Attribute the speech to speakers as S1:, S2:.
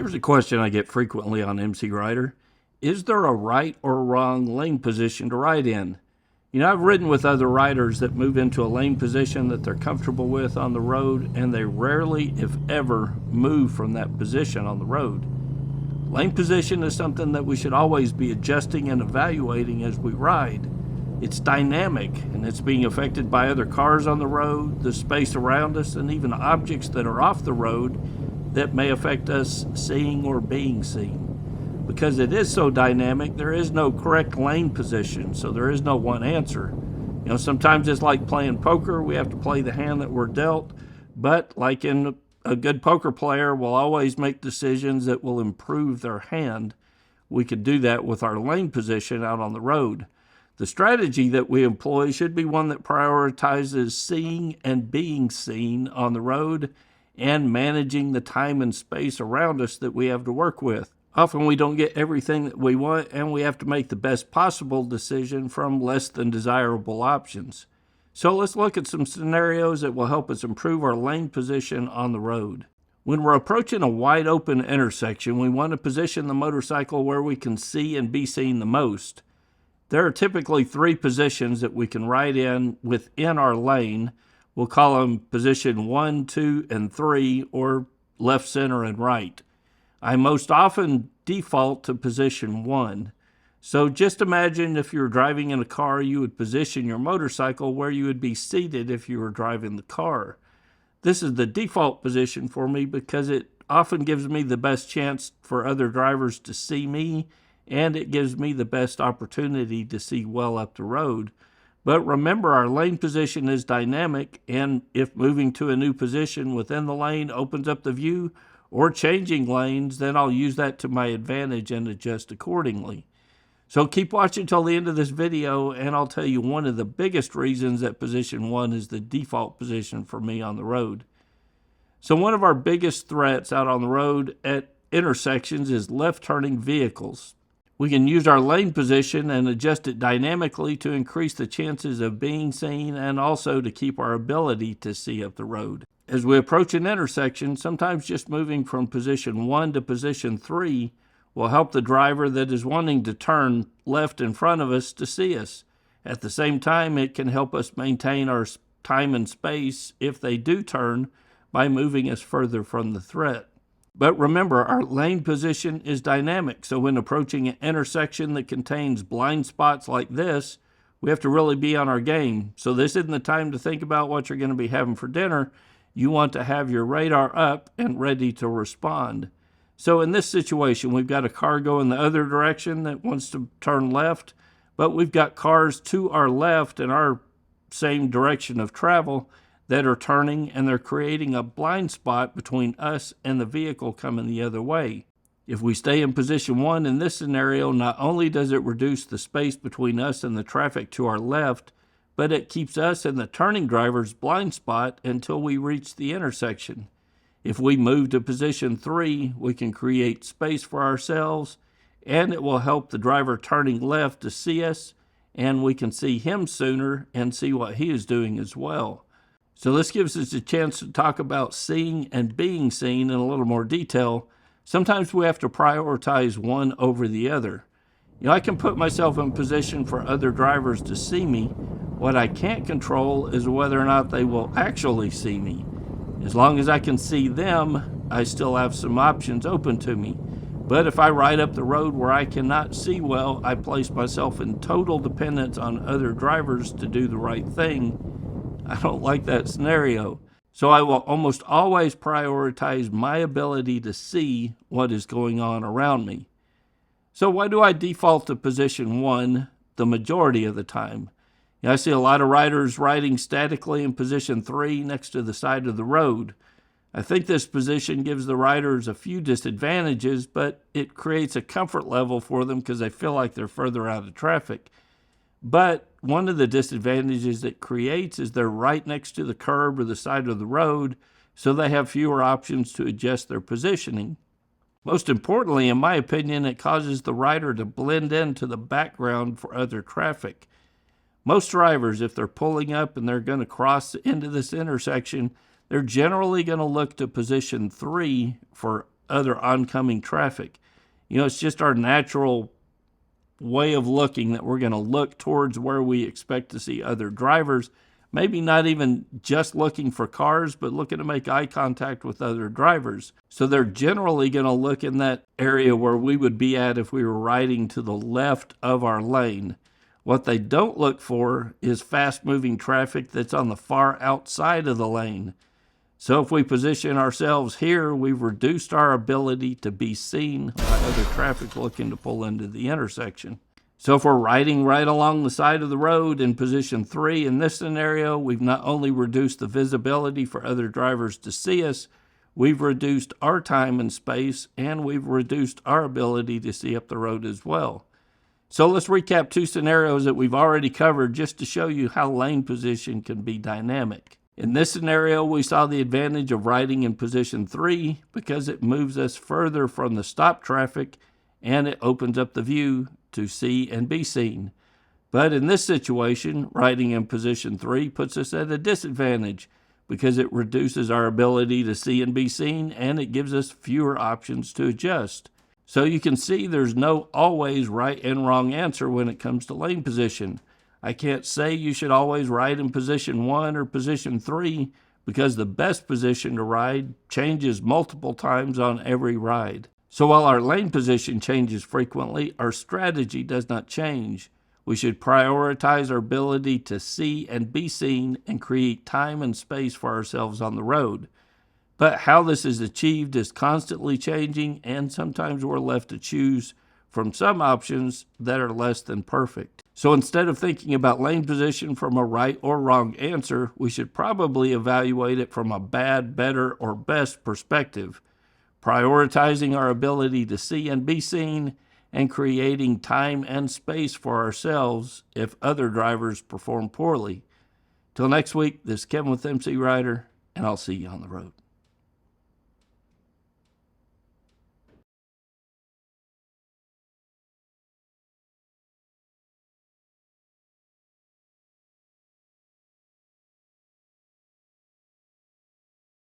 S1: Here's a question I get frequently on MCrider. Is there a right or wrong lane position to ride in? I've ridden with other riders that move into a lane position that they're comfortable with on the road, and they rarely, if ever, move from that position on the road. Lane position is something that we should always be adjusting and evaluating as we ride. It's dynamic, and it's being affected by other cars on the road, the space around us, and even objects that are off the road that may affect us seeing or being seen. Because it is so dynamic, there is no correct lane position, so there is no one answer. Sometimes it's like playing poker. We have to play the hand that we're dealt, but like in a good poker player will always make decisions that will improve their hand. We could do that with our lane position out on the road. The strategy that we employ should be one that prioritizes seeing and being seen on the road and managing the time and space around us that we have to work with. Often we don't get everything that we want, and we have to make the best possible decision from less than desirable options. So let's look at some scenarios that will help us improve our lane position on the road. When we're approaching a wide open intersection, we want to position the motorcycle where we can see and be seen the most. There are typically 3 positions that we can ride in within our lane. We'll call them position 1, 2, and 3, or left, center, and right. I most often default to position 1. So just imagine if you were driving in a car, you would position your motorcycle where you would be seated if you were driving the car. This is the default position for me because it often gives me the best chance for other drivers to see me, and it gives me the best opportunity to see well up the road. But remember, our lane position is dynamic, and if moving to a new position within the lane opens up the view or changing lanes, then I'll use that to my advantage and adjust accordingly. So keep watching till the end of this video, and I'll tell you one of the biggest reasons that position 1 is the default position for me on the road. So one of our biggest threats out on the road at intersections is left-turning vehicles. We can use our lane position and adjust it dynamically to increase the chances of being seen and also to keep our ability to see up the road. As we approach an intersection, sometimes just moving from position 1 to position 3 will help the driver that is wanting to turn left in front of us to see us. At the same time, it can help us maintain our time and space if they do turn by moving us further from the threat. But remember, our lane position is dynamic, so when approaching an intersection that contains blind spots like this, we have to really be on our game. So this isn't the time to think about what you're going to be having for dinner. You want to have your radar up and ready to respond. So in this situation, we've got a car going the other direction that wants to turn left, but we've got cars to our left in our same direction of travel that are turning, and they're creating a blind spot between us and the vehicle coming the other way. If we stay in position 1 in this scenario, not only does it reduce the space between us and the traffic to our left, but it keeps us in the turning driver's blind spot until we reach the intersection. If we move to position 3, we can create space for ourselves, and it will help the driver turning left to see us, and we can see him sooner and see what he is doing as well. So this gives us a chance to talk about seeing and being seen in a little more detail. Sometimes we have to prioritize one over the other. I can put myself in position for other drivers to see me. What I can't control is whether or not they will actually see me. As long as I can see them, I still have some options open to me. But if I ride up the road where I cannot see well, I place myself in total dependence on other drivers to do the right thing. I don't like that scenario. So I will almost always prioritize my ability to see what is going on around me. So why do I default to position 1 the majority of the time? I see a lot of riders riding statically in position 3 next to the side of the road. I think this position gives the riders a few disadvantages, but it creates a comfort level for them because they feel like they're further out of traffic. But one of the disadvantages it creates is they're right next to the curb or the side of the road, so they have fewer options to adjust their positioning. Most importantly, in my opinion, it causes the rider to blend into the background for other traffic. Most drivers, if they're pulling up and they're going to cross into this intersection, they're generally going to look to position 3 for other oncoming traffic. It's just our natural way of looking that we're going to look towards where we expect to see other drivers. Maybe not even just looking for cars, but looking to make eye contact with other drivers. So they're generally going to look in that area where we would be at if we were riding to the left of our lane. What they don't look for is fast-moving traffic that's on the far outside of the lane. So if we position ourselves here, we've reduced our ability to be seen by other traffic looking to pull into the intersection. So if we're riding right along the side of the road in position 3 in this scenario, we've not only reduced the visibility for other drivers to see us, we've reduced our time and space, and we've reduced our ability to see up the road as well. So let's recap 2 scenarios that we've already covered just to show you how lane position can be dynamic. In this scenario, we saw the advantage of riding in position 3 because it moves us further from the stop traffic and it opens up the view to see and be seen. But in this situation, riding in position 3 puts us at a disadvantage because it reduces our ability to see and be seen, and it gives us fewer options to adjust. So you can see there's no always right and wrong answer when it comes to lane position. I can't say you should always ride in position 1 or position 3 because the best position to ride changes multiple times on every ride. So while our lane position changes frequently, our strategy does not change. We should prioritize our ability to see and be seen and create time and space for ourselves on the road. But how this is achieved is constantly changing, and sometimes we're left to choose from some options that are less than perfect. So instead of thinking about lane position from a right or wrong answer, we should probably evaluate it from a bad, better, or best perspective, prioritizing our ability to see and be seen, and creating time and space for ourselves if other drivers perform poorly. Till next week, this is Kevin with MCrider, and I'll see you on the road.